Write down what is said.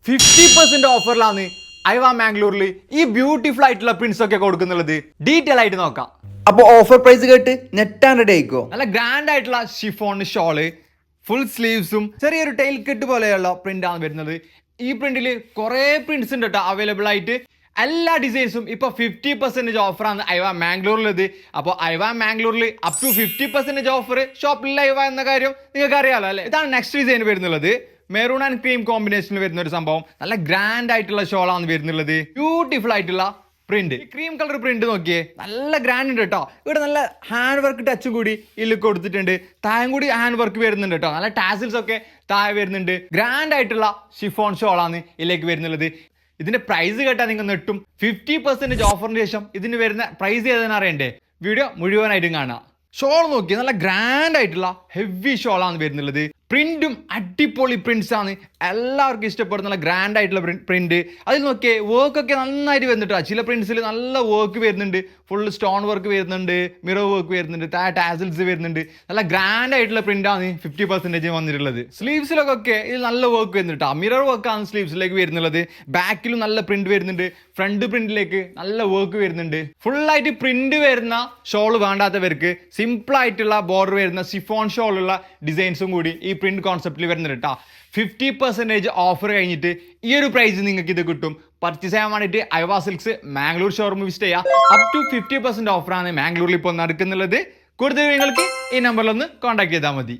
50% ഓഫറിലാണ് ഐവ മാംഗ്ലൂരിൽ ഈ ബ്യൂട്ടിഫുൾ ആയിട്ടുള്ള പ്രിന്റ്സ് ഒക്കെ കൊടുക്കുന്നുള്ളത്. ഡീറ്റെയിൽ ആയിട്ട് നോക്കാം. അപ്പൊ ഓഫർ പ്രൈസ് കേട്ട് നെറ്റാൻ റെഡി ആയിക്കോ. നല്ല ഗ്രാൻഡ് ആയിട്ടുള്ള ഷിഫോൺ ഷോള്, ഫുൾ സ്ലീവ്സും ചെറിയൊരു ടൈൽ കെട്ട് പോലെയുള്ള പ്രിന്റ് ആണ് വരുന്നത്. ഈ പ്രിന്റിൽ കുറെ പ്രിന്റ്സ് ഉണ്ട് കേട്ടോ അവൈലബിൾ ആയിട്ട്. എല്ലാ ഡിസൈൻസും ഇപ്പൊ 50% ഓഫറാണ് ഐവ മാംഗ്ലൂരിലത്. അപ്പോൾ ഐവ മാംഗ്ലൂരിൽ അപ് ടു 50% ഓഫർ ഷോപ്പിൽ ഐവ എന്ന കാര്യം നിങ്ങൾക്ക് അറിയാലോ അല്ലെ. ഇതാണ് നെക്സ്റ്റ് ഡിസൈൻ വരുന്നുള്ളത്. മെറൂൺ ആൻഡ് ക്രീം കോമ്പിനേഷനിൽ വരുന്ന ഒരു സംഭവം. നല്ല ഗ്രാൻഡ് ആയിട്ടുള്ള ഷോളാണ് വരുന്നുള്ളത്. ബ്യൂട്ടിഫുൾ ആയിട്ടുള്ള പ്രിന്റ്, ക്രീം കളർ പ്രിന്റ് നോക്കിയേ, നല്ല ഗ്രാൻഡ് ഉണ്ട് കേട്ടോ. ഇവിടെ നല്ല ഹാൻഡ് വർക്ക് ടച്ചും കൂടി ഇതിൽ കൊടുത്തിട്ടുണ്ട്. താഴെ കൂടി ഹാൻഡ് വർക്ക് വരുന്നുണ്ട് കേട്ടോ. നല്ല ടാസിൽസ് ഒക്കെ താഴെ വരുന്നുണ്ട്. ഗ്രാൻഡ് ആയിട്ടുള്ള ഷിഫോൺ ഷോളാണ് ഇതിലേക്ക് വരുന്നുള്ളത്. ഇതിന്റെ പ്രൈസ് കേട്ടാൽ നിങ്ങൾ നെട്ടും. 50% ഓഫറിന് ശേഷം ഇതിന് വരുന്ന പ്രൈസ് ഏതെന്ന് അറിയണ്ടേ? വീഡിയോ മുഴുവനായിട്ടും കാണാം. ഷോൾ നോക്കി നല്ല ഗ്രാൻഡ് ആയിട്ടുള്ള ഹെവി ഷോളാണ് വരുന്നുള്ളത്. പ്രിന്റും അടിപൊളി പ്രിന്റ്സ് ആണ്. എല്ലാവർക്കും ഇഷ്ടപ്പെടുന്ന ഗ്രാൻഡ് ആയിട്ടുള്ള പ്രിന്റ്. അതിൽ നോക്കിയേ വർക്ക് ഒക്കെ നന്നായിട്ട് വരുന്നുണ്ട്. ചില പ്രിന്റ്സിൽ നല്ല വർക്ക് വരുന്നുണ്ട്. ഫുൾ സ്റ്റോൺ വർക്ക് വരുന്നുണ്ട്, മിറർ വർക്ക് വരുന്നുണ്ട്, ടാസിൽസ് വരുന്നുണ്ട്. നല്ല ഗ്രാൻഡ് ആയിട്ടുള്ള പ്രിന്റ് ആണ് 50% വന്നിട്ടുള്ളത്. സ്ലീവ്സിലൊക്കെ ഇത് നല്ല വർക്ക് വരുന്നുണ്ട്. മിറർ വർക്ക് ആണ് സ്ലീവ്സിലേക്ക് വരുന്നുള്ളത്. ബാക്കിലും നല്ല പ്രിന്റ് വരുന്നുണ്ട്. ഫ്രണ്ട് പ്രിന്റിലേക്ക് നല്ല വർക്ക് വരുന്നുണ്ട്. ഫുൾ ആയിട്ട് പ്രിന്റ് വരുന്ന ഷോൾ വേണ്ടാത്തവർക്ക് സിമ്പിൾ ആയിട്ടുള്ള ബോർഡർ വരുന്ന സിഫോൺ ഷോളുള്ള ഡിസൈൻസും കൂടി ഈ പ്രിന്റ് കോൺസെപ്റ്റിൽ വരുന്നുണ്ട് കേട്ടോ. 50% ഓഫർ കഴിഞ്ഞിട്ട് ഈ ഒരു പ്രൈസ് നിങ്ങൾക്ക് ഇത് കിട്ടും. പർച്ചേസ് ചെയ്യാൻ വേണ്ടിയിട്ട് ഐവ സിൽക്സ് മാംഗ്ലൂർ ഷോറൂം വിസിറ്റ് ചെയ്യുക. അപ് ടു 50% ഓഫറാണ് മാംഗ്ലൂരിൽ ഇപ്പോൾ നടക്കുന്നുള്ളത്. കൂടുതൽ നിങ്ങൾക്ക് ഈ നമ്പറിലൊന്ന് കോൺടാക്ട് ചെയ്താൽ മതി.